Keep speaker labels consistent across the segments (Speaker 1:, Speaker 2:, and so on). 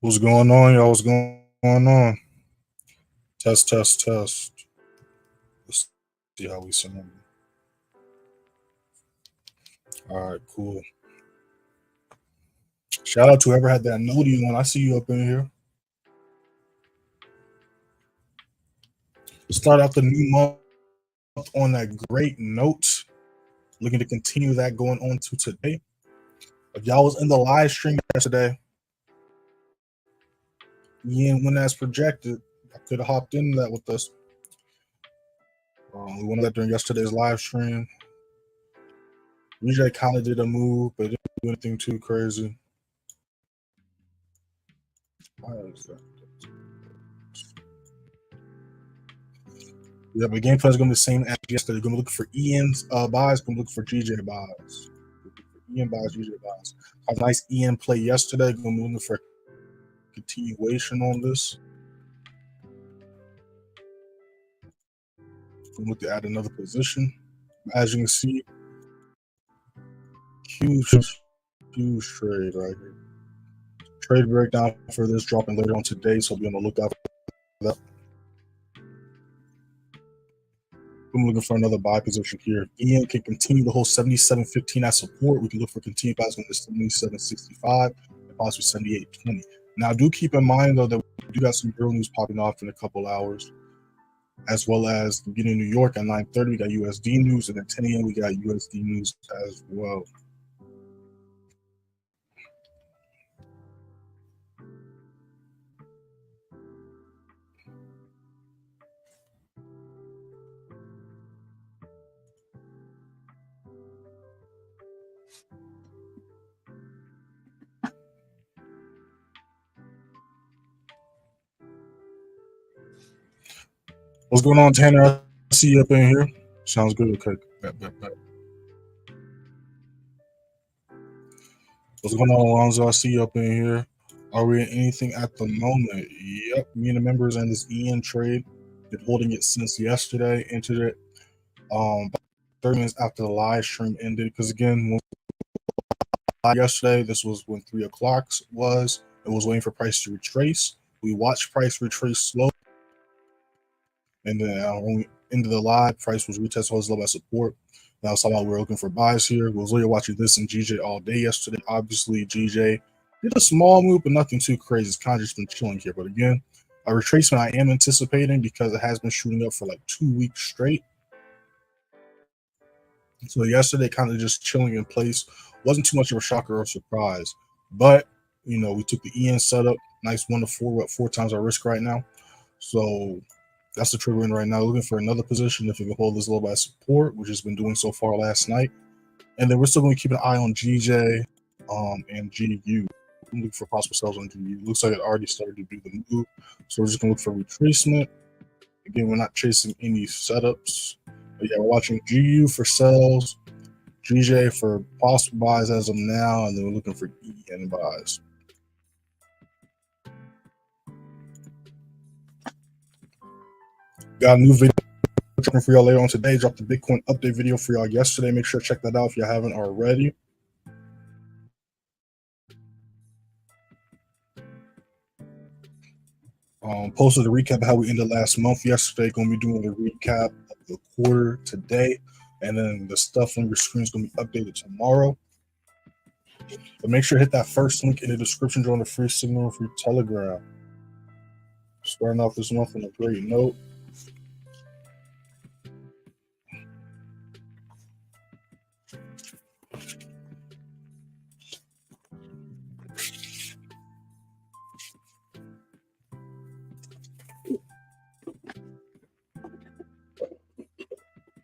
Speaker 1: What's going on, y'all? What's going on? Test, test, test. Let's see how we sound. All right, cool. Shout out to whoever had that noti one. I see you up in here. Start out the new month on that great note. Looking to continue that going on to today. If y'all was in the live stream yesterday, when that's projected, I could have hopped in that with us. We went that during yesterday's live stream. UJ kind of did a move, but didn't do anything too crazy. Why is that? Yeah, but game plan is going to be the same as yesterday. You're going to look for EN's buys, going to look for GJ buys. EN buys, GJ buys. Had a nice EN play yesterday. Going to be looking for continuation on this. Going to look to add another position. As you can see, huge trade right here. Trade breakdown for this dropping later on today, so be on the lookout for that. I'm looking for another buy position here. EN can continue to hold 77.15 as support. We can look for continued buys on this 77.65 and possibly 78.20. Now, do keep in mind though that we do got some real news popping off in a couple hours, as well as beginning in New York at 9:30 we got USD news, and at 10 a.m. we got USD news as well. What's going on, Tanner? I see you up in here. Sounds good. Okay. Bet. What's going on, Alonzo? I see you up in here. Are we in anything at the moment? Yep. Me and the members in this EN trade. Been holding it since yesterday. Entered it 30 minutes after the live stream ended. Because again, yesterday, this was when 3 o'clock was. It was waiting for price to retrace. We watched price retrace slow. And then when we into the live, price was retested his level of support. Now somehow we're looking for buys here. We was literally watching this in GJ all day yesterday. Obviously, GJ did a small move, but nothing too crazy. It's kind of just been chilling here. But again, a retracement I am anticipating because it has been shooting up for like 2 weeks straight. So yesterday, kind of just chilling in place. Wasn't too much of a shocker or surprise. But, you know, we took the EN setup. Nice 1 to 4. We're at 4 times our risk right now. So that's the trigger in right now. Looking for another position if we can hold this low by support, which has been doing so far last night. And then we're still going to keep an eye on GJ and GU. I'm looking for possible sells on GU. Looks like it already started to do the move. So we're just going to look for retracement. Again, we're not chasing any setups. But yeah, we're watching GU for sells, GJ for possible buys as of now, and then we're looking for EN buys. Got a new video for y'all later on today. Dropped the Bitcoin update video for y'all yesterday. Make sure to check that out if you haven't already. Posted a recap of how we ended last month yesterday. Going to be doing the recap of the quarter today, and then the stuff on your screen is going to be updated tomorrow. But make sure to hit that first link in the description. Join the free signal for your Telegram. Starting off this month on a great note.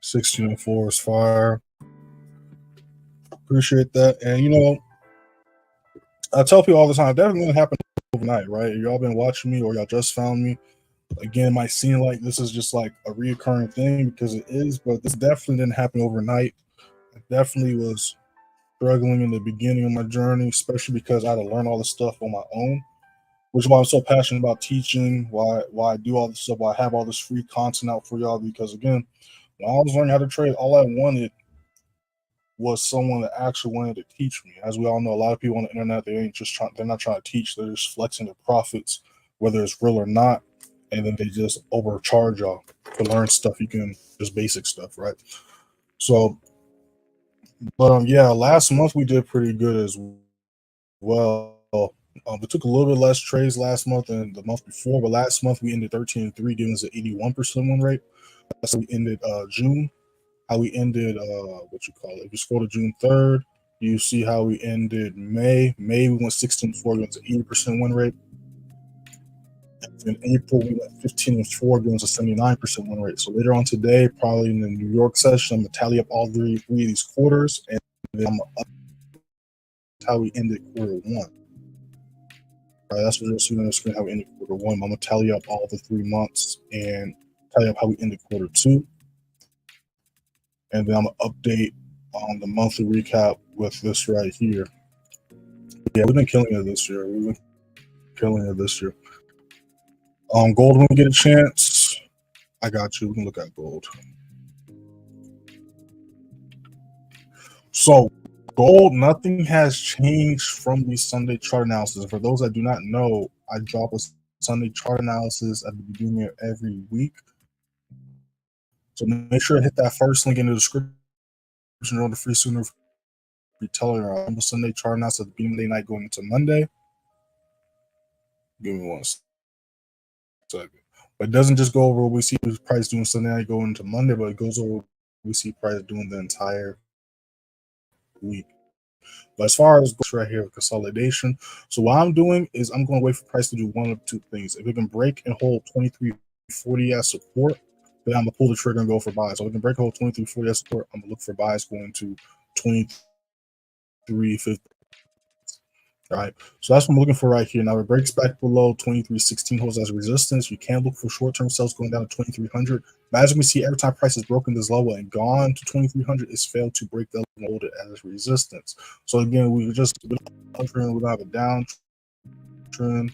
Speaker 1: $16.04 is fire. Appreciate that. And you know, I tell people all the time, that doesn't happen overnight, right? Y'all been watching me or y'all just found me. Again, it might seem like this is just like a reoccurring thing because it is, but this definitely didn't happen overnight. I definitely was struggling in the beginning of my journey, especially because I had to learn all this stuff on my own, which is why I'm so passionate about teaching, why I do all this stuff, why I have all this free content out for y'all. Because again, when I was learning how to trade, all I wanted was someone that actually wanted to teach me. As we all know, a lot of people on the internet, they're not trying to teach, they're just flexing their profits, whether it's real or not, and then they just overcharge y'all to learn stuff you can, just basic stuff, right? So, but yeah, last month we did pretty good as well. We took a little bit less trades last month than the month before, but last month we ended 13-3, giving us an 81% win rate. That's how we ended June. How we ended what you call it. If you scroll to June 3rd, you see how we ended May. May we went 16-4, giving us an 80% win rate. In April, we went 15-4, giving us a 79% win rate. So later on today, probably in the New York session, I'm gonna tally up all three of these quarters, and then I'm gonna up how we ended quarter one. All right, that's what you're seeing on the screen, how we ended quarter one. I'm gonna tally up all the 3 months and tally up how we ended quarter two. And then I'm gonna update on the monthly recap with this right here. Yeah, we've been killing it this year. Gold, when we get a chance, I got you. We can look at gold. So gold, nothing has changed from the Sunday chart analysis. For those that do not know, I drop a Sunday chart analysis at the beginning of every week. So make sure to hit that first link in the description on the free sooner retailer on the Sunday chart analysis at the beginning of the night going into Monday. Give me 1 second. But it doesn't just go over what we see price doing Sunday night going into Monday, but it goes over what we see price doing the entire week. But as far as right here, consolidation. So what I'm doing is I'm going to wait for price to do one of two things. If it can break and hold 2340 as support, then I'm gonna pull the trigger and go for buys. So we can break and hold 2340 as support. I'm gonna look for buys going to 2350. All right, so that's what I'm looking for right here. Now it breaks back below 2316, holds as resistance. You can look for short-term sales going down to 2300. But as we see, every time price has broken this level and gone to 2300, it's failed to break the level and hold it as resistance. So again, we just we're gonna have a downtrend.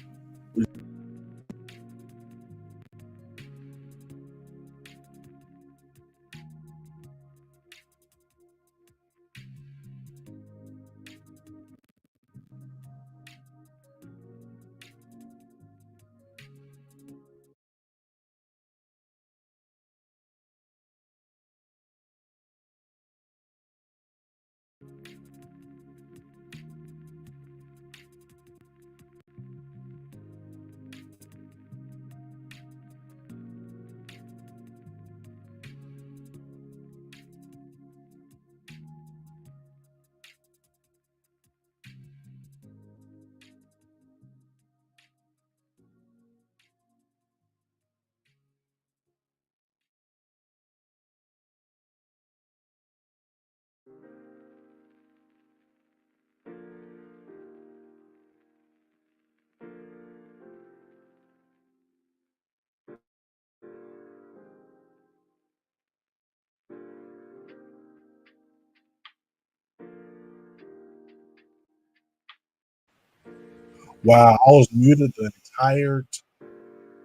Speaker 1: Wow, I was muted the entire.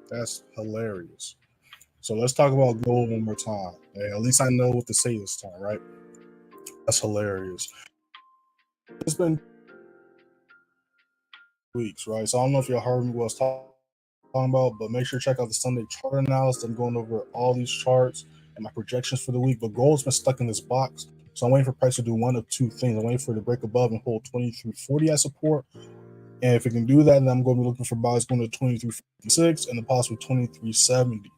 Speaker 1: That's hilarious. So let's talk about gold one more time. Hey, at least I know what to say this time, right? That's hilarious. It's been weeks, right? So I don't know if y'all heard me what I was talking about, but make sure to check out the Sunday chart analysis. I'm going over all these charts and my projections for the week. But gold's been stuck in this box. So I'm waiting for price to do one of two things. I'm waiting for it to break above and hold 2340 as support. And if it can do that, then I'm going to be looking for buys going to 2356 and the possible 2370.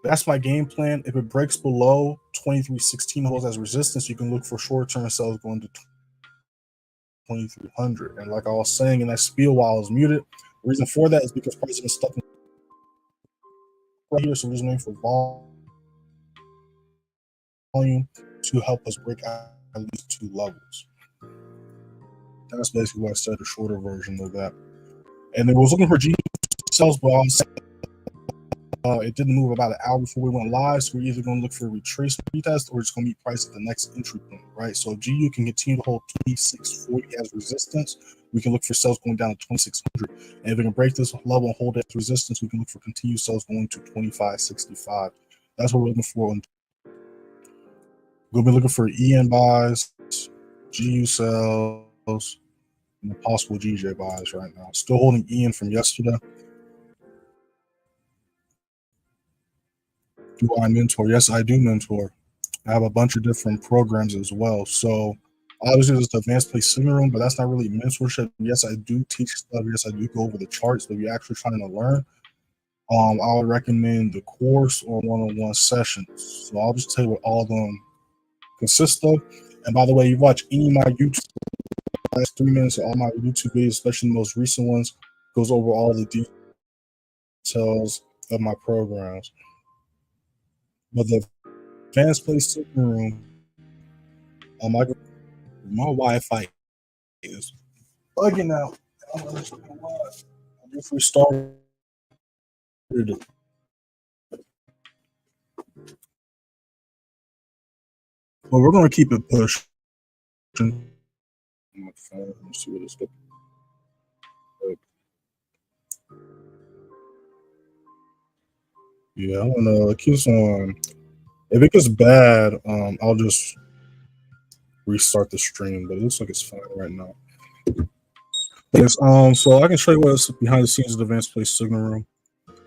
Speaker 1: That's my game plan. If it breaks below 2316 holds as resistance, you can look for short-term sales going to 2300. And like I was saying in that spiel while I was muted, the reason for that is because price has been stuck right here, so we're just waiting for volume to help us break out at least two levels. That's basically what I said, a shorter version of that. And then we was looking for G sales, but it didn't move about an hour before we went live, so we're either going to look for a retracement retest or just going to meet price at the next entry point, right? So if GU can continue to hold 2640 as resistance, we can look for sales going down to 2600. And if it can break this level and hold it as resistance, we can look for continued sales going to 2565. That's what we're looking for. We'll be looking for EN buys GU sells, and possible GJ buys right now. Still holding Ian from yesterday. Do I mentor? Yes, I do mentor. I have a bunch of different programs as well. So obviously there's the advanced play signal room, but that's not really mentorship. Yes, I do teach stuff. Yes, I do go over the charts, but if you're actually trying to learn, I would recommend the course or one-on-one sessions. So I'll just tell you what all of them consist of. And by the way, you watch any of my YouTube last 3 minutes of all my YouTube videos, especially the most recent ones, goes over all the details of my programs. But the advanced play signal room, my Wi-Fi is bugging out. I don't understand why. I just restarted it. But we're gonna keep it pushing. My phone. Let me see what it's looking like. Yeah, I don't know. It keeps on. If it gets bad, I'll just restart the stream. But it looks like it's fine right now. Yes. So I can show you what's behind the scenes of the advanced play signal room.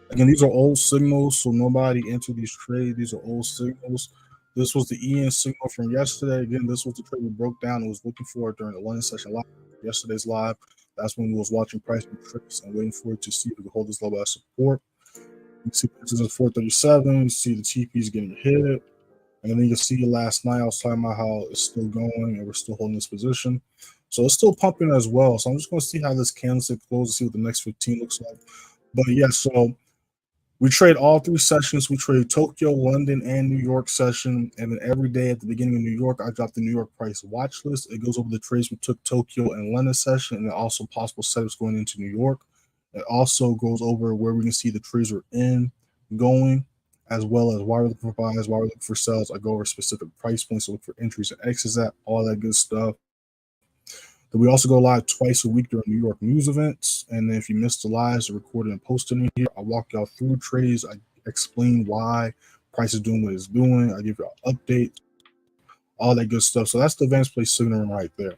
Speaker 1: Again, these are old signals, so nobody entered these trades. These are old signals. This was the EN signal from yesterday. Again, this was the trade we broke down and was looking for during the London session live. Yesterday's live. That's when we was watching price tricks and waiting for it to see if we could hold this level as support. You see this is 437. You see the TPs getting hit. And then you can see last night I was talking about how it's still going and we're still holding this position. So it's still pumping as well. So I'm just going to see how this candlestick closes, see what the next 15 looks like. But yeah, so we trade all 3 sessions. We trade Tokyo, London, and New York session. And then every day at the beginning of New York, I drop the New York price watch list. It goes over the trades we took Tokyo and London session, and then also possible setups going into New York. It also goes over where we can see the trades we're in going, as well as why we're looking for buys, why we're looking for sells. I go over specific price points to look for entries and exits at, all that good stuff. Then we also go live twice a week during New York news events. And then if you missed the lives, recorded and posted in here, I walk y'all through trades. I explain why price is doing what it's doing. I give you an update, all that good stuff. So that's the advanced play signal right there.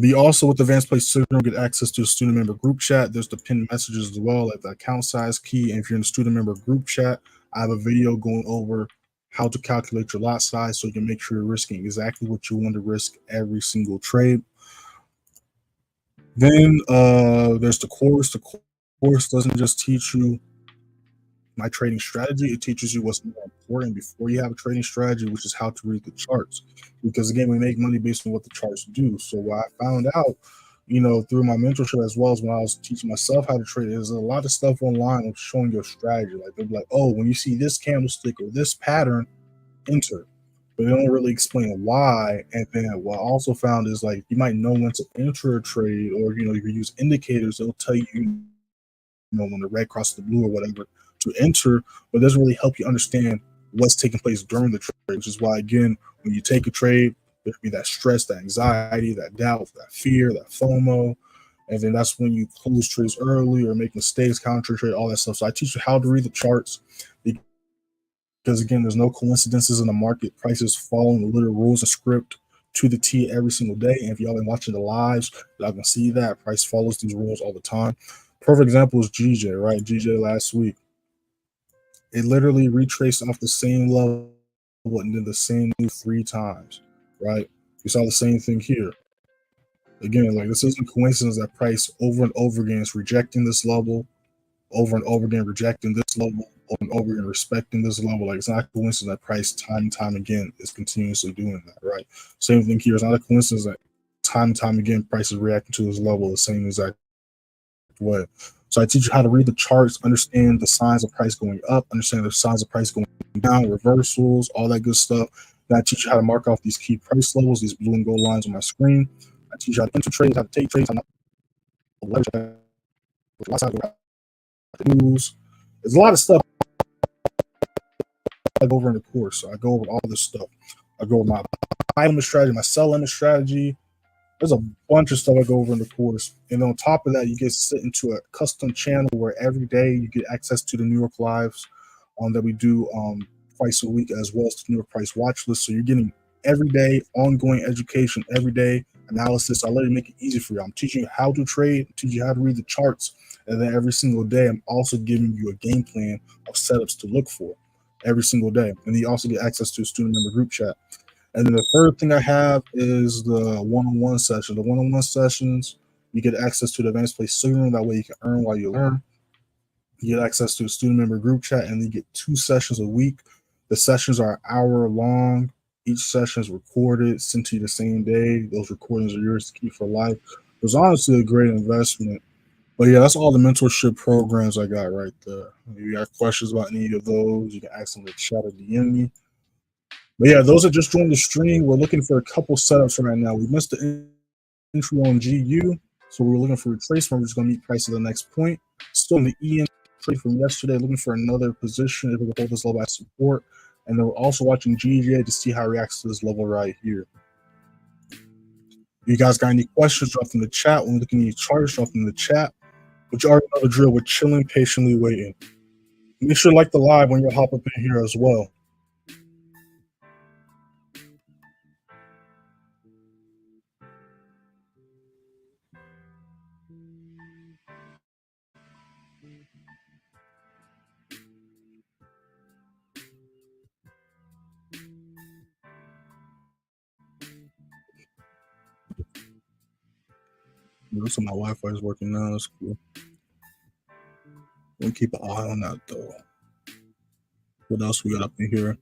Speaker 1: Be also with the advanced play signal, get access to the student member group chat. There's the pinned messages as well, like the account size key. And if you're in the student member group chat, I have a video going over how to calculate your lot size so you can make sure you're risking exactly what you want to risk every single trade. Then there's the course. The course doesn't just teach you my trading strategy, it teaches you what's more important before you have a trading strategy, which is how to read the charts. Because again, we make money based on what the charts do. So what I found out, through my mentorship as well as when I was teaching myself how to trade, there's a lot of stuff online of showing your strategy. Like they'll be like, oh, when you see this candlestick or this pattern, enter. But they don't really explain why. And then what I also found is like you might know when to enter a trade, or you use indicators, it'll tell you, when the red crosses the blue or whatever to enter, but it doesn't really help you understand what's taking place during the trade, which is why, again, when you take a trade, there'll be that stress, that anxiety, that doubt, that fear, that FOMO. And then that's when you close trades early or make mistakes, counter trade, all that stuff. So I teach you how to read the charts because, again, there's no coincidences in the market. Prices following the literal rules and script to the T every single day. And if y'all been watching the lives, y'all can see that price follows these rules all the time. Perfect example is GJ, right? GJ last week. It literally retraced off the same level and did the same move 3 times, right? We saw the same thing here. Again, like this isn't coincidence that price over and over again is rejecting this level, over and over again rejecting this level, over and over again respecting this level. Like it's not a coincidence that price time and time again is continuously doing that, right? Same thing here. It's not a coincidence that time and time again price is reacting to this level the same exact way. So I teach you how to read the charts, understand the signs of price going up, understand the signs of price going down, reversals, all that good stuff. Then I teach you how to mark off these key price levels, these blue and gold lines on my screen. I teach you how to enter trades, how to take trades, how to leverage news. There's a lot of stuff I go over in the course. So I go over all this stuff. I go over my buy limit strategy, my sell limit strategy. There's a bunch of stuff I go over in the course. And on top of that, you get sit into a custom channel where every day you get access to the New York lives that we do twice a week, as well as the New York price watch list. So you're getting every day, ongoing education, every day analysis. I literally make it easy for you. I'm teaching you how to trade, teaching you how to read the charts, and then every single day, I'm also giving you a game plan of setups to look for every single day. And then you also get access to a student member group chat. And then the third thing I have is the one-on-one session. The one-on-one sessions, you get access to the advanced play signal. That way you can earn while you learn. You get access to a student member group chat, and you get 2 sessions a week. The sessions are an hour long. Each session is recorded, sent to you the same day. Those recordings are yours to keep for life. It was honestly a great investment. But yeah, that's all the mentorship programs I got right there. If you got questions about any of those, you can ask them in the chat or DM me. But yeah, those that just joined the stream, we're looking for a couple setups right now. We missed the entry on GU, so we're looking for retracement. We're just going to meet price at the next point. Still in the EM trade from yesterday, looking for another position if we can hold this level at support. And then we're also watching GJ to see how it reacts to this level right here. If you guys got any questions, drop them in the chat. When we're looking at any charts, drop them in the chat. But you already know the drill. We're chilling, patiently waiting. Make sure to like the live when you hop up in here as well. Looks like my Wi-Fi is working now. That's cool. We'll keep an eye on that though. What else we got up in here?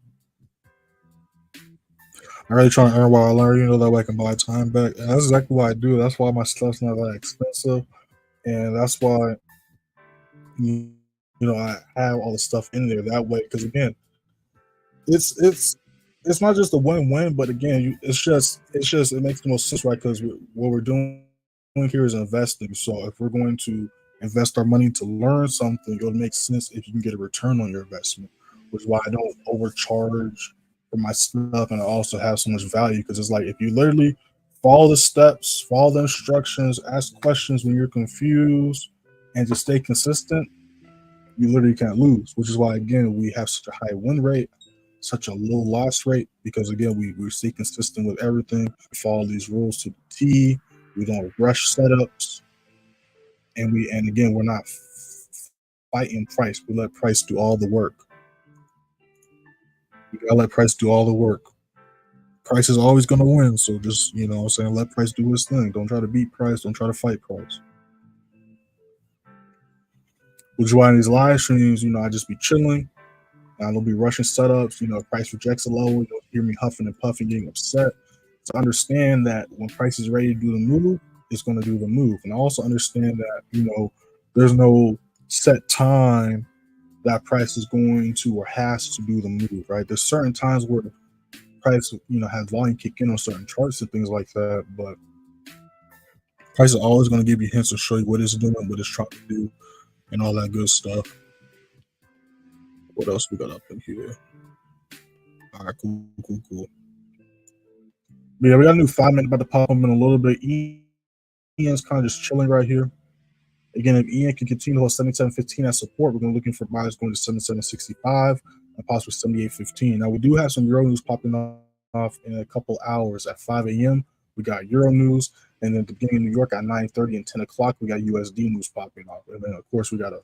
Speaker 1: I'm really trying to earn while I learn, that way I can buy time back. And that's exactly what I do. That's why my stuff's not that expensive. And that's why, I have all the stuff in there that way. Because again, it's not just a win-win, but again, it makes the most sense, right? Because what we're doing here is investing. So if we're going to invest our money to learn something, it'll make sense if you can get a return on your investment, which is why I don't overcharge for my stuff, and I also have so much value because it's like if you literally follow the steps, follow the instructions, ask questions when you're confused, and just stay consistent, you literally can't lose. Which is why again we have such a high win rate, such a low loss rate, because again we stay consistent with everything. We follow these rules to the T. We don't rush setups, and again we're not fighting price. We let price do all the work. You gotta let price do all the work. Price is always gonna win. So just saying, let price do his thing. Don't try to beat price. Don't try to fight price. Which is why in these live streams, I just be chilling. I don't be rushing setups. If price rejects a level, you'll hear me huffing and puffing, getting upset. So understand that when price is ready to do the move, it's going to do the move. And I also understand that, there's no set time that price is going to or has to do the move, right? There's certain times where price, has volume kick in on certain charts and things like that. But price is always going to give you hints to show you what it's doing, what it's trying to do, and all that good stuff. What else we got up in here? All right, cool. Yeah, we got a new 5-minute about to pop up in a little bit. Ian's kind of just chilling right here. Again, if Ian can continue to hold 77.15 as support, we're going to looking for buyers going to 77.65 and possibly 78.15. Now, we do have some Euro news popping off in a couple hours at 5 a.m. We got Euro news, and then at the beginning of New York at 9:30 and 10 o'clock, we got USD news popping off. And then, of course, we got okay.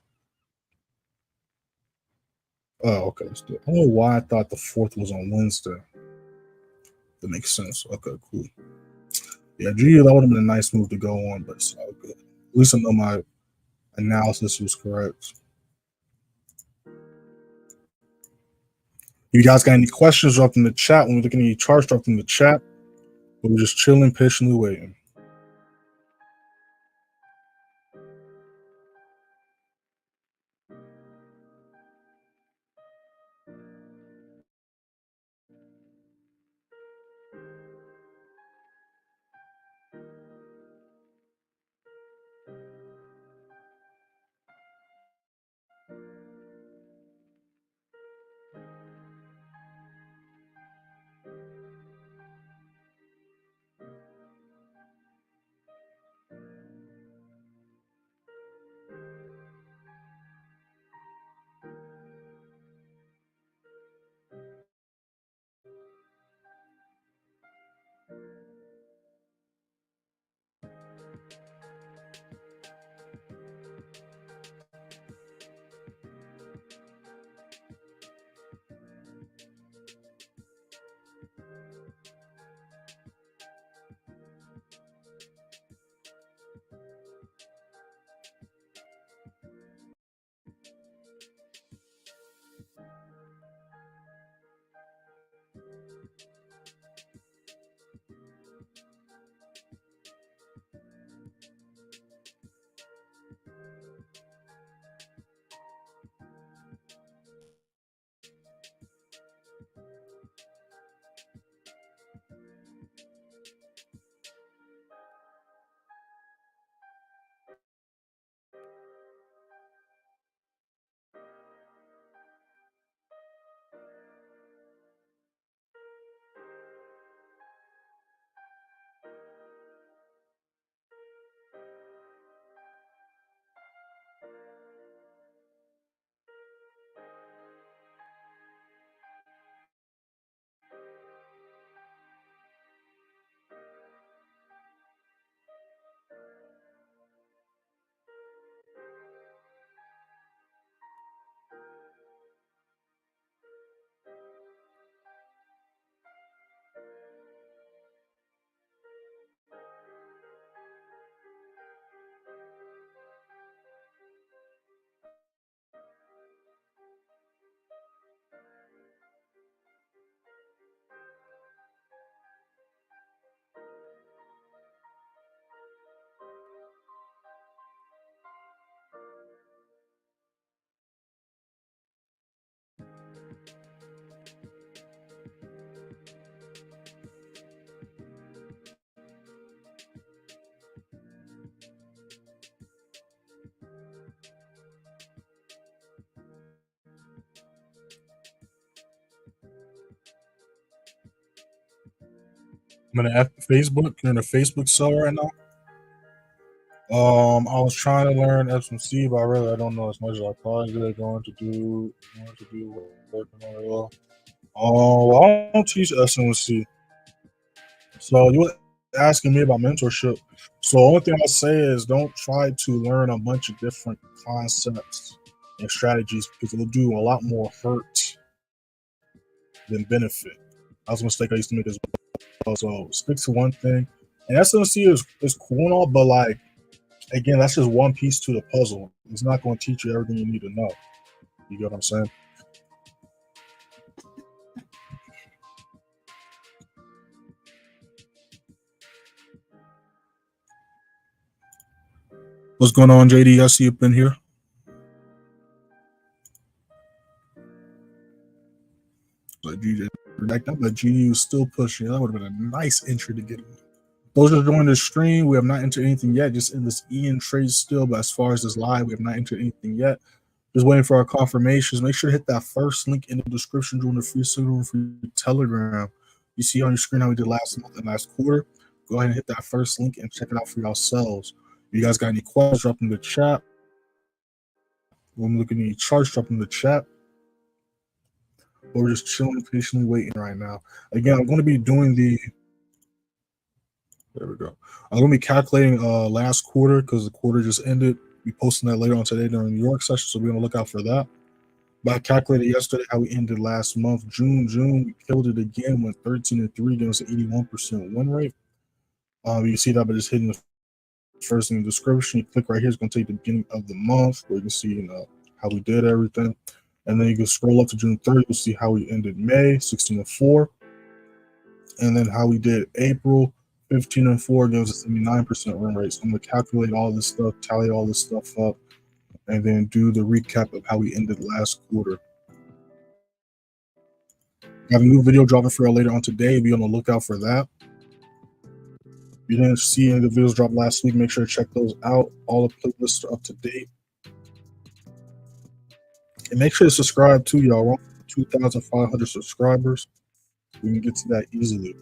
Speaker 1: I don't know why I thought the 4th was on Wednesday. That makes sense. Okay, cool. Yeah, GU, that would have been a nice move to go on, but it's all good. At least I know my analysis was correct. If you guys got any questions, drop them in the chat. When we're looking at any charts, drop them in the chat. But we're just chilling, patiently waiting. I'm in the Facebook. You're in the Facebook cell right now. I was trying to learn FMC, but I don't know as much as I thought. They're going to do working on it all. Oh, I don't teach SMC. So you were asking me about mentorship. So the only thing I say is don't try to learn a bunch of different concepts and strategies because it'll do a lot more hurt than benefit. That was a mistake I used to make as well. So stick to one thing. And SMC is cool and all, but like again, that's just one piece to the puzzle. It's not going to teach you everything you need to know. You get what I'm saying? What's going on, JD? I see you up in here. But GD, but GD was still pushing. That would have been a nice entry to get. Those are joining the stream. We have not entered anything yet. Just in this Ian trade still. But as far as this live, we have not entered anything yet. Just waiting for our confirmations. Make sure to hit that first link in the description. Join the free signal for Telegram. You see on your screen how we did last month and last quarter. Go ahead and hit that first link and check it out for yourselves. If you guys got any questions, drop in the chat. When we look at any charts, drop in the chat. But we're just chilling, patiently waiting right now. Again, I'm going to be doing the. There we go. I'm going to be calculating last quarter because the quarter just ended. Be posting that later on today during the New York session, so we're going to look out for that. But I calculated yesterday how we ended last month. June, we killed it again, went 13-3, giving us an 81% win rate. You can see that by just hitting the first in the description. You click right here, it's going to take the beginning of the month where you can see how we did everything. And then you can scroll up to June 30th, you'll see how we ended May, 16-4. And then how we did April, 15-4, gives us 79% win rate. So I'm going to calculate all this stuff, tally all this stuff up, and then do the recap of how we ended last quarter. I have a new video dropping for you later on today. Be on the lookout for that. If you didn't see any of the videos dropped last week, make sure to check those out. All the playlists are up to date. And make sure to subscribe too, y'all. We're on 2,500 subscribers. We can get to that easily.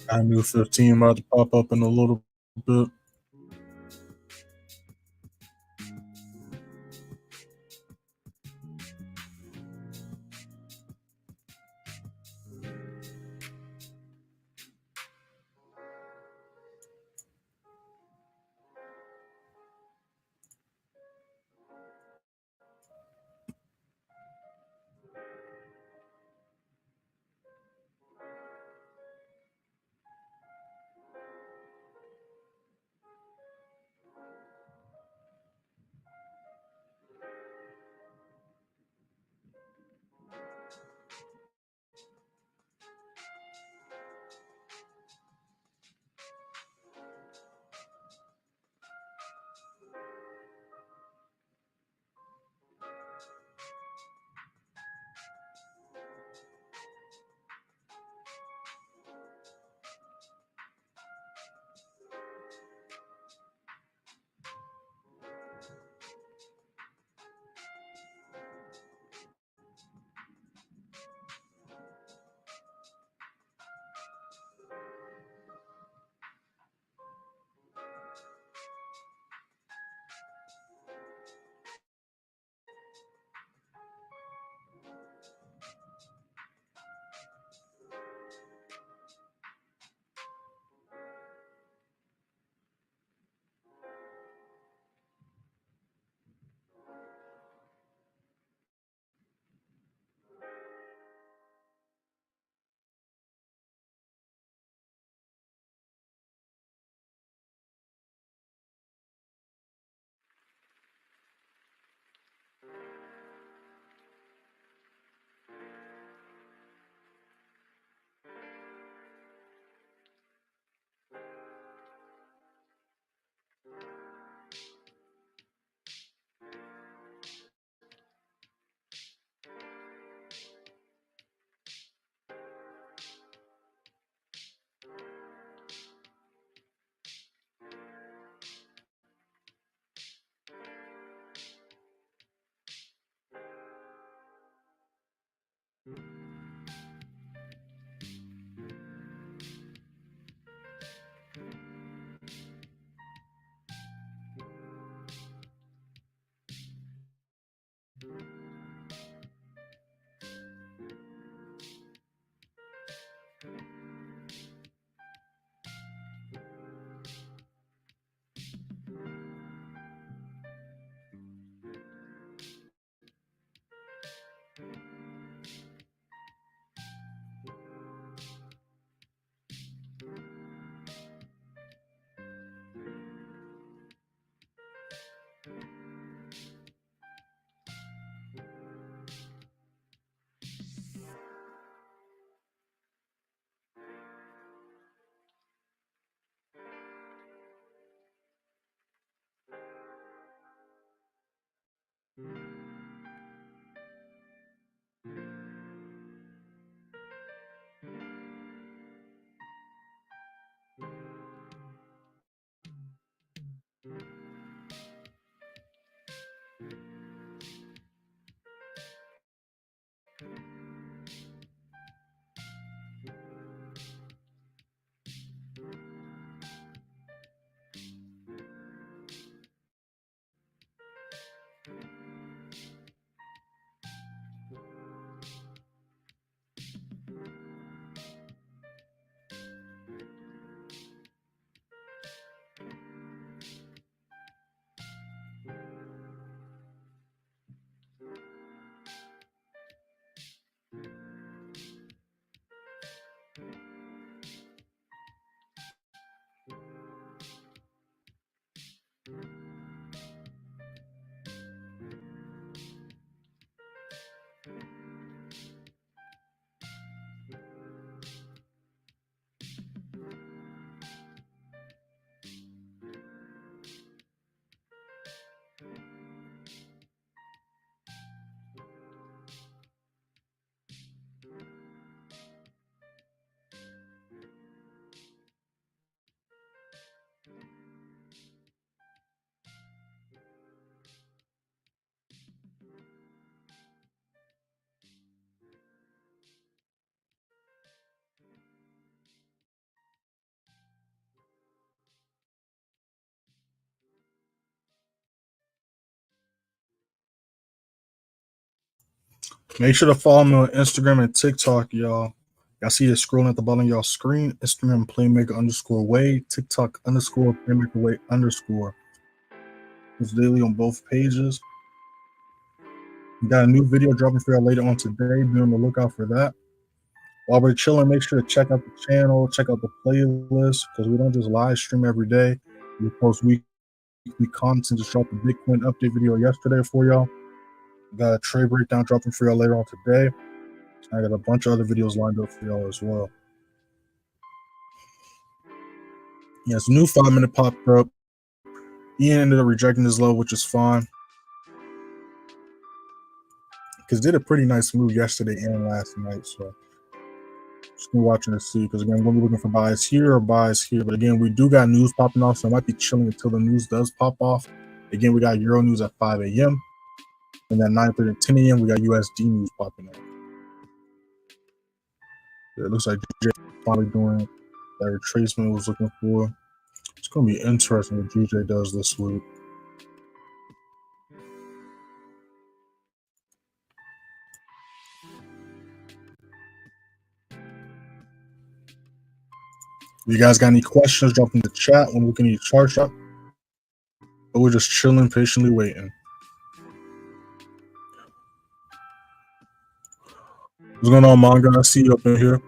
Speaker 1: I knew 15 about to pop up in a little bit. Make sure to follow me on Instagram and TikTok, y'all. Y'all see it scrolling at the bottom of y'all screen. Instagram playmaker_way, TikTok _playmakerway_. It's daily on both pages. We got a new video dropping for y'all later on today. Be on the lookout for that. While we're chilling, make sure to check out the channel, check out the playlist, because we don't just live stream every day. We post weekly content. Just dropped a Bitcoin update video yesterday for y'all. Got a trade breakdown dropping for y'all later on today. I got a bunch of other videos lined up for y'all as well. Yes, new 5-minute popped up. Ian ended up rejecting this low, which is fine. Because did a pretty nice move yesterday and last night. So just been watching to see. Because again, we're looking for buys here or buys here. But again, we do got news popping off. So I might be chilling until the news does pop off. Again, we got Euro news at 5 a.m. And then 9:30 and 10 a.m. we got USD news popping up. Yeah, it looks like GJ finally doing that retracement was looking for. It's going to be interesting what GJ does this week. If you guys got any questions, drop in the chat when we can eat charge up. But we're just chilling, patiently waiting. What's going on, Manga? I see you up in here.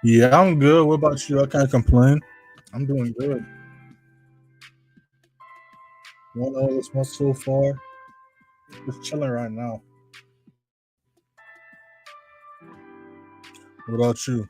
Speaker 1: Yeah, I'm good. What about you? I can't complain. I'm doing good. 1 hour this month so far. Just chilling right now. What about you?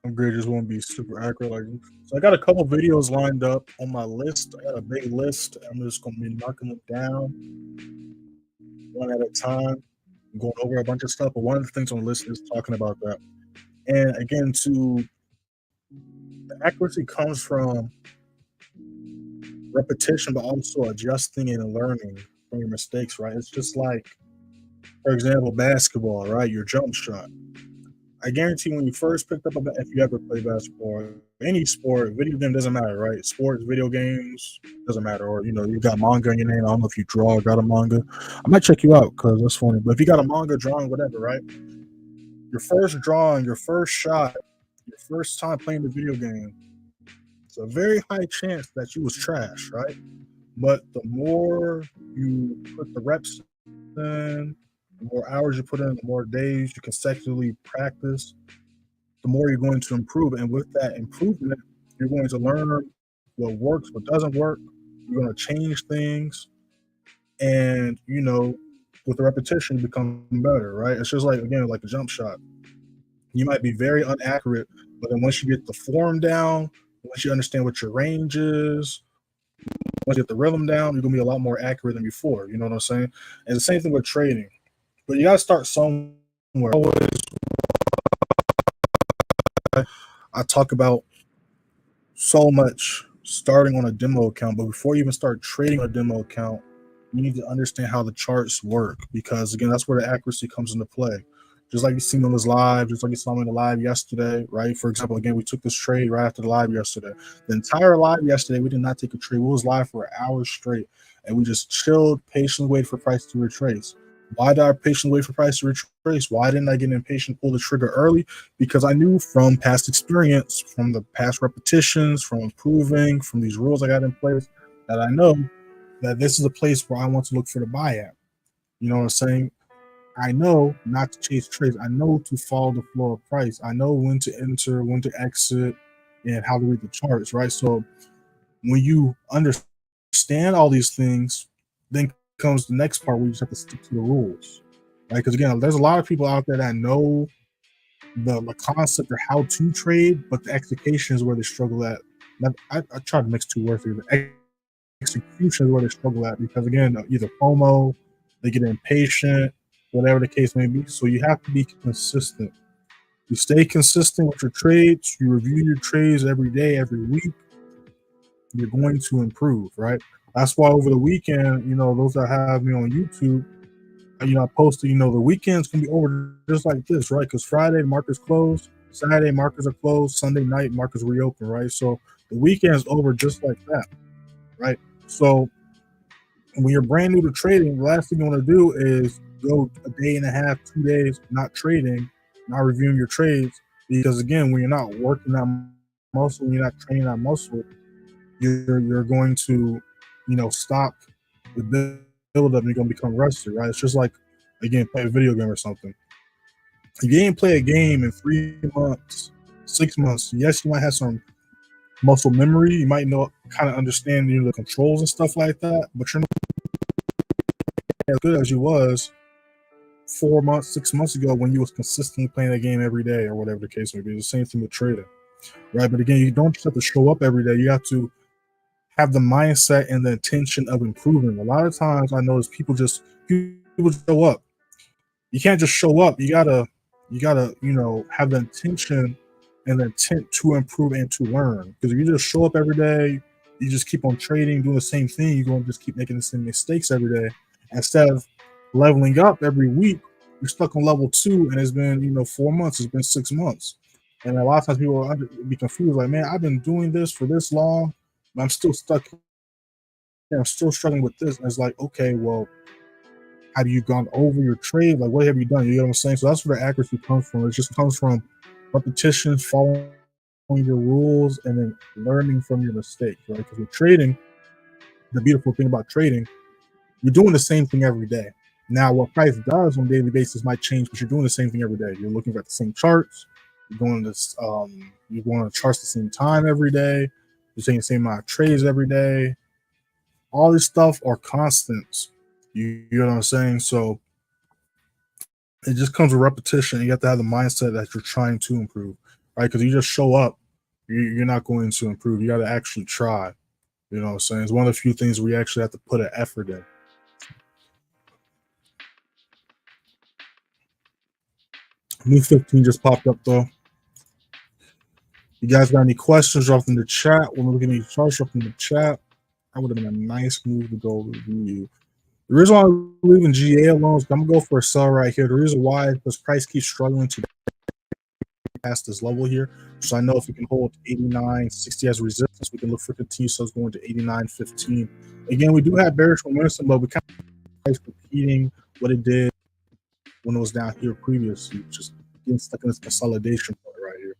Speaker 1: I'm great, just won't be super accurate. Like, so I got a couple videos lined up on my list. I got a big list. I'm just gonna be knocking them down one at a time, going over a bunch of stuff. But one of the things on the list is talking about that. And again, to the accuracy comes from repetition, but also adjusting and learning from your mistakes, right? It's just like, for example, basketball, right? Your jump shot. I guarantee when you first picked up if you ever play basketball, any sport, video game doesn't matter, right? Sports, video games doesn't matter. Or you got manga in your name. I don't know if you draw or got a manga. I might check you out because that's funny. But if you got a manga drawing, whatever, right? Your first drawing, your first shot, your first time playing the video game, it's a very high chance that you was trash, right? But the more you put the reps in, the more hours you put in, the more days you consecutively practice, the more you're going to improve. And with that improvement, you're going to learn what works, what doesn't work. You're going to change things. And, with the repetition, you become better, right? It's just like, again, like a jump shot. You might be very inaccurate, but then once you get the form down, once you understand what your range is, once you get the rhythm down, you're going to be a lot more accurate than before. You know what I'm saying? And the same thing with trading. But you got to start somewhere. Always, I talk about so much starting on a demo account, but before you even start trading a demo account, you need to understand how the charts work, because again, that's where the accuracy comes into play. Just like you seen on this live, just like you saw me in the live yesterday, right? For example, again, we took this trade right after the live yesterday. The entire live yesterday, we did not take a trade. We was live for hours straight, and we just chilled, patiently waited for price to retrace. Why did I patiently wait for price to retrace? Why didn't I get impatient, pull the trigger early? Because I knew from past experience, from the past repetitions, from improving, from these rules I got in place, that I know that this is a place where I want to look for the buy at. You know what I'm saying? I know not to chase trades. I know to follow the flow of price. I know when to enter, when to exit, and how to read the charts, right? So when you understand all these things, then comes the next part where you just have to stick to the rules, right? Because again, there's a lot of people out there that know the concept or how to trade, but the execution is where they struggle at. I try to mix two words here. The execution is where they struggle at, because again, either FOMO, they get impatient, whatever the case may be. So you have to be consistent. You stay consistent with your trades. You review your trades every day, every week. You're going to improve, right? That's why over the weekend, those that have me on YouTube, I posted, the weekends can be over just like this, right? Because Friday markets closed, Saturday markets are closed, Sunday night markets reopen, right? So the weekend's over just like that, right? So when you're brand new to trading, the last thing you want to do is go a day and a half, 2 days not trading, not reviewing your trades, because again, when you're not working that muscle, when you're not training that muscle, you're going to, stop the build up and you're going to become rusty, right? It's just like, again, play a video game or something. If you didn't play a game in 3 months, 6 months, yes, you might have some muscle memory. You might kind of understand, the controls and stuff like that, but you're not as good as you was 4 months, 6 months ago when you was consistently playing a game every day or whatever the case may be. It's the same thing with trading, right? But again, you don't just have to show up every day. You have to have the mindset and the intention of improving. A lot of times I notice people show up. You can't just show up. You gotta, have the intention and the intent to improve and to learn. Because if you just show up every day, you just keep on trading, doing the same thing, you're going to just keep making the same mistakes every day. Instead of leveling up every week, you're stuck on level 2, and it's been, 4 months, it's been 6 months. And a lot of times people will be confused, like, man, I've been doing this for this long, but I'm still stuck. I'm still struggling with this. And it's like, okay, well, have you gone over your trade? Like, what have you done? You know what I'm saying? So that's where the accuracy comes from. It just comes from repetitions, following your rules, and then learning from your mistakes, right? Because with trading, the beautiful thing about trading, you're doing the same thing every day. Now, what price does on a daily basis might change, but you're doing the same thing every day. You're looking at the same charts. You're going to charts the same time every day. You're taking the same amount of trades every day. All this stuff are constants. You know what I'm saying? So it just comes with repetition. You have to have the mindset that you're trying to improve, right? Because you just show up, you're not going to improve. You got to actually try. You know what I'm saying? It's one of the few things where you actually have to put an effort in. New 15 just popped up though. You guys got any questions? Drop in the chat. When we're looking at charts, drop in the chat. That would have been a nice move to go review. The reason why I'm leaving GA alone is I'm gonna go for a sell right here. The reason why is because price keeps struggling to pass this level here. So I know if we can hold 89.60 as resistance, we can look for continued sales going to 89.15. Again, we do have bearish momentum, but we kind of price repeating what it did when it was down here previously, just getting stuck in this consolidation point right here.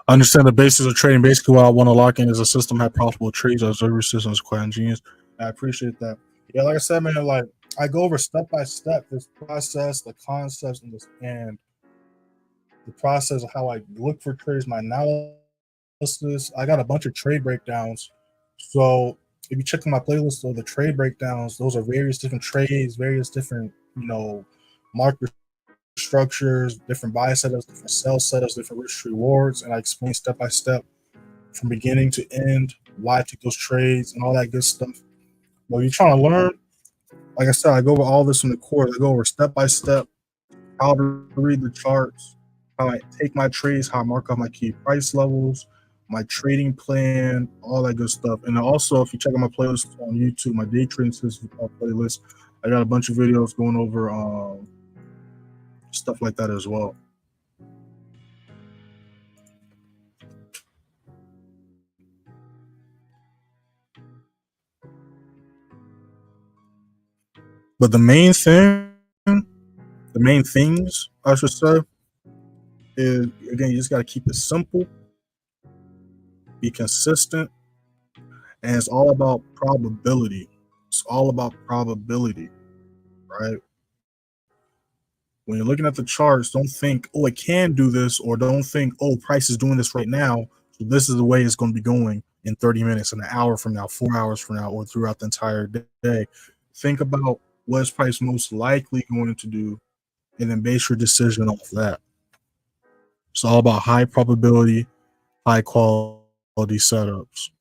Speaker 1: Understand the basis of trading. Basically, what I want to lock in is a system have profitable trades. As every system is quite ingenious. I appreciate that. Yeah, like I said, man, like I go over step by step this process, the concepts, and the process of how I look for trades, my analysis. I got a bunch of trade breakdowns. So if you check my playlist of the trade breakdowns, those are various different trades, various different, market structures, different buy setups, different sell setups, different risk rewards, and I explain step by step from beginning to end why I took those trades and all that good stuff. But you're trying to learn, like I said, I go over all this in the course. I go over step by step how to read the charts, how I take my trades, how I mark up my key price levels, my trading plan, all that good stuff. And also, if you check out my playlist on YouTube, my day trading playlist, I got a bunch of videos going over stuff like that as well. But the main things I should say is, again, you just got to keep it simple, be consistent, and it's all about probability. It's all about probability, right? when you're looking at the charts, don't think, oh, it can do this, or don't think, oh, price is doing this right now, so this is the way it's going to be going in 30 minutes, an hour from now, 4 hours from now, or throughout the entire day. Think about what is price most likely going to do, and then base your decision off that. It's all about high probability, high quality setups.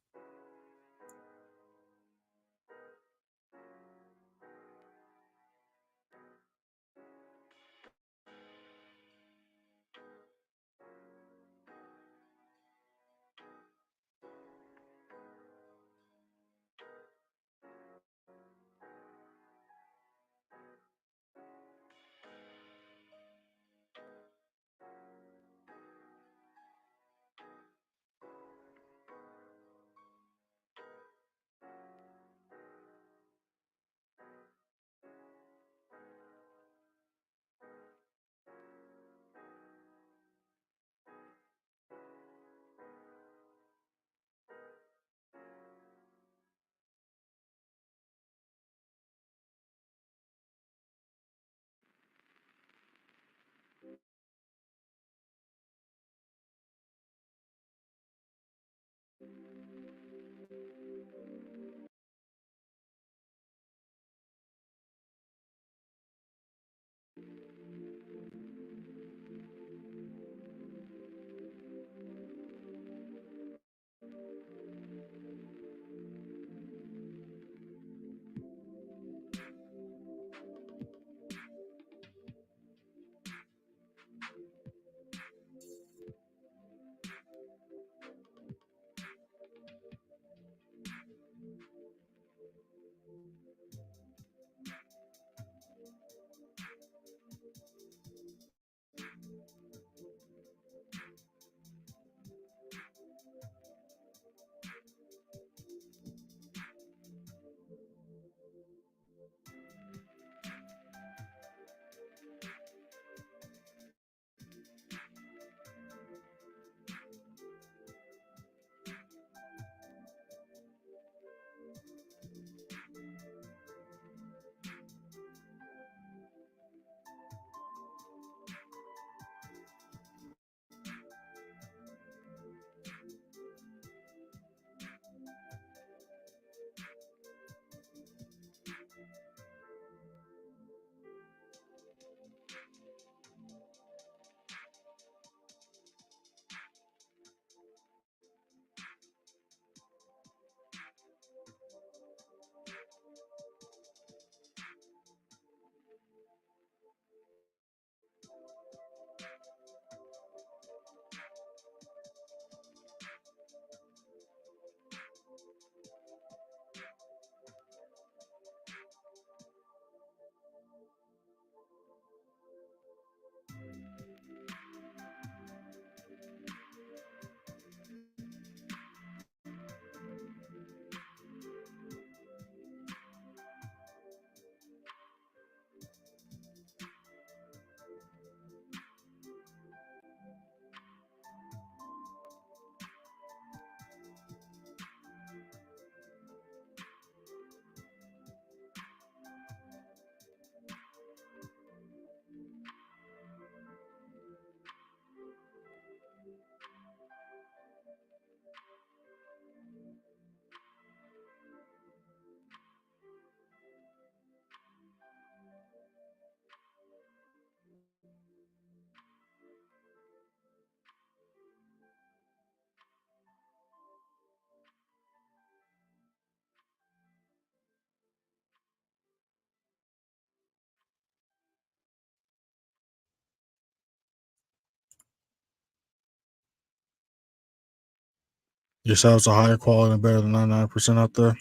Speaker 1: Your setups are higher quality and better than 99% out there.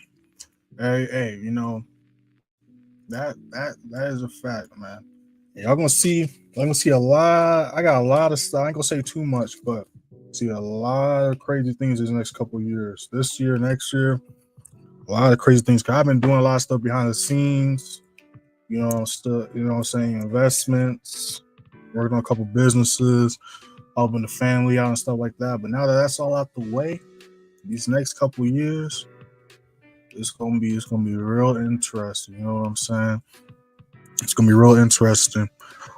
Speaker 1: Hey, that is a fact, man. Y'all gonna see a lot. I got a lot of stuff. I ain't gonna say too much, but see a lot of crazy things this next couple of years. This year, next year, a lot of crazy things. Cause I've been doing a lot of stuff behind the scenes. You know what I'm saying, investments, working on a couple businesses, helping the family out and stuff like that. But now that that's all out the way, these next couple of years, it's gonna be real interesting. You know what I'm saying? It's gonna be real interesting.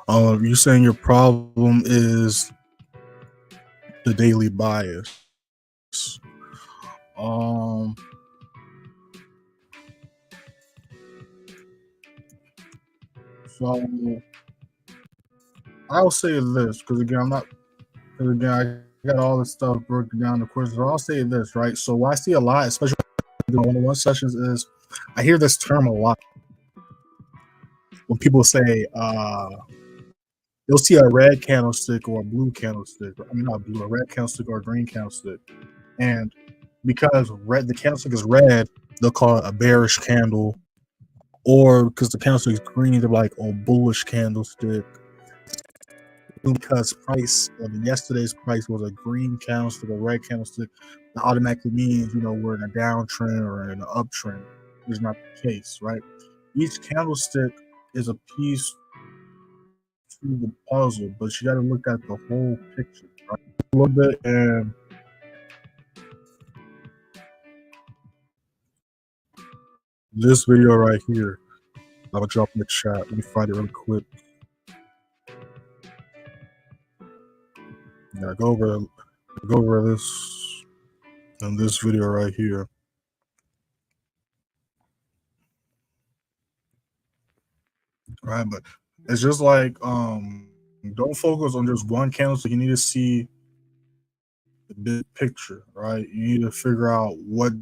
Speaker 1: You saying your problem is the daily bias. Um, so I'll say this because again, I got all this stuff broken down. Of course, but I'll say this, right? So what I see a lot, especially in one-on-one sessions, is I hear this term a lot when people say you'll see a red candlestick or a blue candlestick. I mean, not blue, a red candlestick or a green candlestick, and because the candlestick is red, they'll call it a bearish candle, or because the candlestick is green, they're like, oh, bullish candlestick. Because yesterday's price was a green candlestick, a red candlestick, that automatically means we're in a downtrend or in an uptrend. Is not the case, right? Each candlestick is a piece to the puzzle, but you got to look at the whole picture, right? A little bit, and this video right here, I'm gonna drop in the chat. Let me find it really quick. Yeah, go over this in this video right here. Right, but it's just like don't focus on just one candlestick. You need to see the big picture, right? You need to figure out what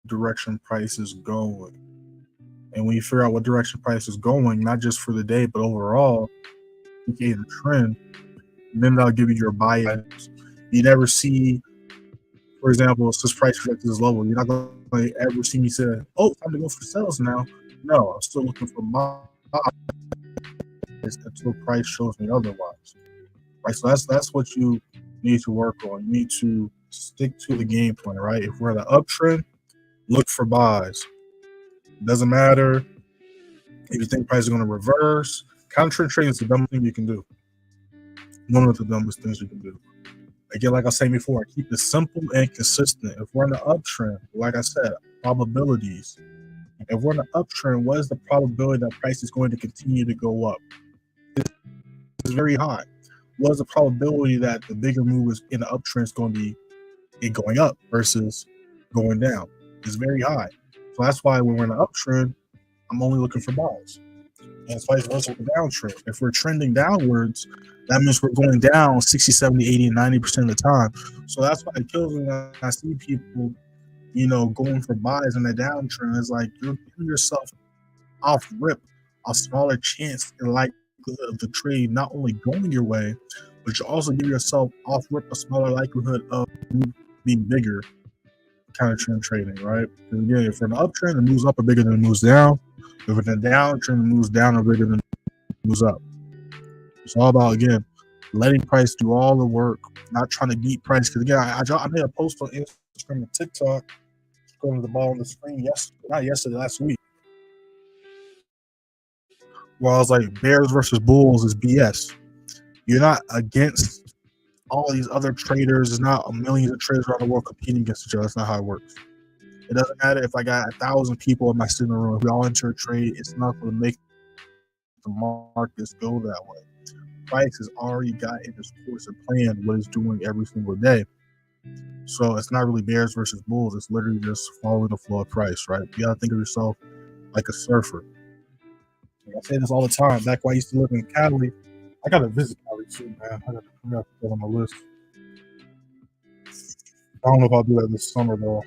Speaker 1: direction price is going. And when you figure out what direction price is going, not just for the day, but overall, aka the trend, then that'll give you your bias. You never see, for example, since price rejected this level, you're not going to ever see me say, oh, time to go for sales now. No, I'm still looking for buys until price shows me otherwise. Right, so that's what you need to work on. You need to stick to the game plan, right? If we're in an uptrend, look for buys. Doesn't matter if you think price is going to reverse. Counter trading is the dumbest thing you can do. One of the dumbest things you can do. Again, like I was saying before, keep it simple and consistent. If we're in an uptrend, like I said, probabilities. If we're in an uptrend, what is the probability that price is going to continue to go up? It's very high. What is the probability that the bigger move is in the uptrend is going to be it going up versus going down? It's very high. So that's why when we're in an uptrend, I'm only looking for buys. And it's vice versa with the downtrend. If we're trending downwards, that means we're going down 60, 70, 80, and 90% of the time. So that's why it kills me when I see people, going for buys in the downtrend. It's like you're giving yourself off rip a smaller chance and likelihood of the trade not only going your way, but you also give yourself off rip a smaller likelihood of being bigger counter trend trading, right? Because again, if we're in an uptrend, the moves up are bigger than the moves down. If we're in a downtrend, the moves down are bigger than the moves up. It's all about, again, letting price do all the work, not trying to beat price. Because again, I made a post on Instagram and TikTok, going to the ball on the screen last week, where I was like, bears versus bulls is BS. You're not against all these other traders. There's not millions of traders around the world competing against each other. That's not how it works. It doesn't matter if I got 1,000 people in my signal room. If we all enter a trade, it's not going to make the markets go that way. Price has already got in its course and plan what it's doing every single day. So it's not really bears versus bulls. It's literally just following the flow of price, right? You got to think of yourself like a surfer. I say this all the time. Back when I used to live in Cali, I got to visit Cali too, man. I got to put that on my list. I don't know if I'll do that this summer, though.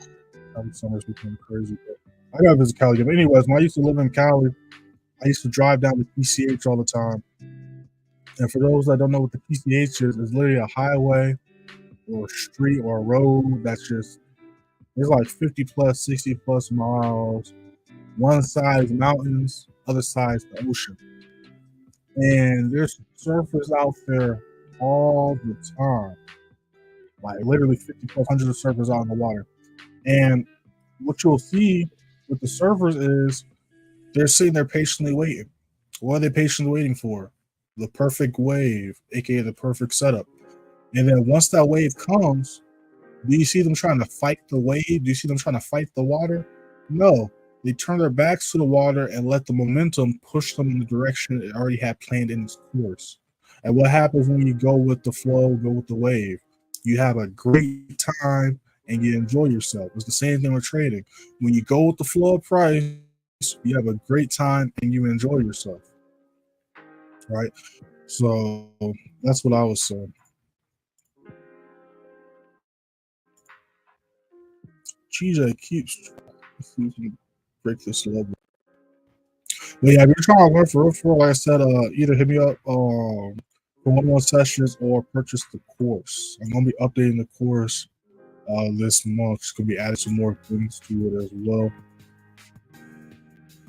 Speaker 1: Every summer's becoming crazy, but I got to visit Cali. But anyways, when I used to live in Cali, I used to drive down to PCH all the time. And for those that don't know what the PCH is, it's literally a highway or a street or a road that's just, there's like 50 plus, 60 plus miles. One side is mountains, other side is the ocean. And there's surfers out there all the time. Like literally 50 plus hundreds of surfers out in the water. And what you'll see with the surfers is they're sitting there patiently waiting. What are they patiently waiting for? The perfect wave, aka the perfect setup. And then once that wave comes, do you see them trying to fight the wave? Do you see them trying to fight the water? No. they turn their backs to the water and let the momentum push them in the direction it already had planned in its course. And what happens when you go with the flow, go with the wave? You have a great time and you enjoy yourself. It's the same thing with trading. When you go with the flow of price, you have a great time and you enjoy yourself. Right? So that's what I was saying. GJ keeps break this level. But yeah, if you're trying to learn for real, like I said, either hit me up for one-on-one sessions or purchase the course. I'm gonna be updating the course this month. It's gonna be adding some more things to it as well.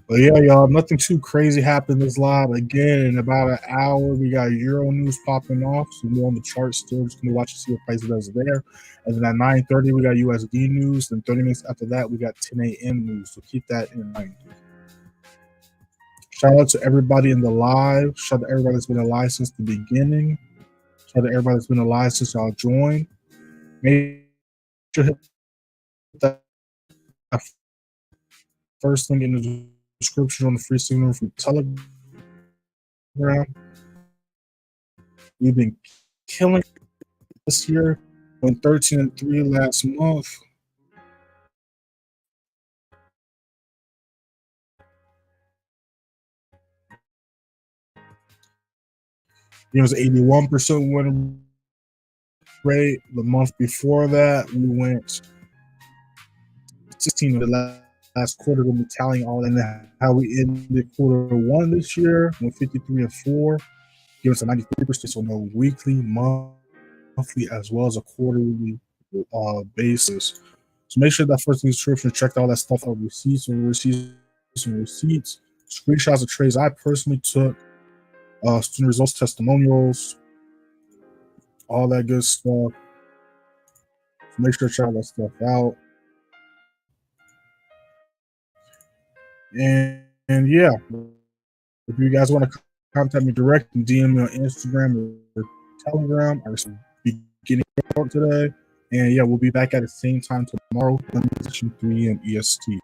Speaker 1: But yeah, y'all, nothing too crazy happened this live. Again, in about an hour, we got Euro news popping off. So we're on the chart still. Just gonna watch and see what price does there. And then at 9:30, we got USD news. Then 30 minutes after that, we got 10 a.m. news. So keep that in mind. Shout out to everybody in the live. Shout out to everybody that's been alive since the beginning. Shout out to everybody that's been alive since y'all joined. Make sure to hit that first link in the description on the free signal from Telegram. We've been killing this year. Went 13-3 last month. It was 81% win rate. The month before that, we went 16 of the last quarter. We'll be tallying all in how we ended quarter one this year. Went 53-4. Give us a 93%. So no weekly, monthly, as well as a quarterly basis. So make sure that first in the description, check all that stuff out, receipts, screenshots of trades I personally took, student results, testimonials, all that good stuff. So make sure to check all that stuff out. And yeah, if you guys want to contact me direct and DM me on Instagram or Telegram, I will be getting today. And yeah, we'll be back at the same time tomorrow, 3 p.m. EST.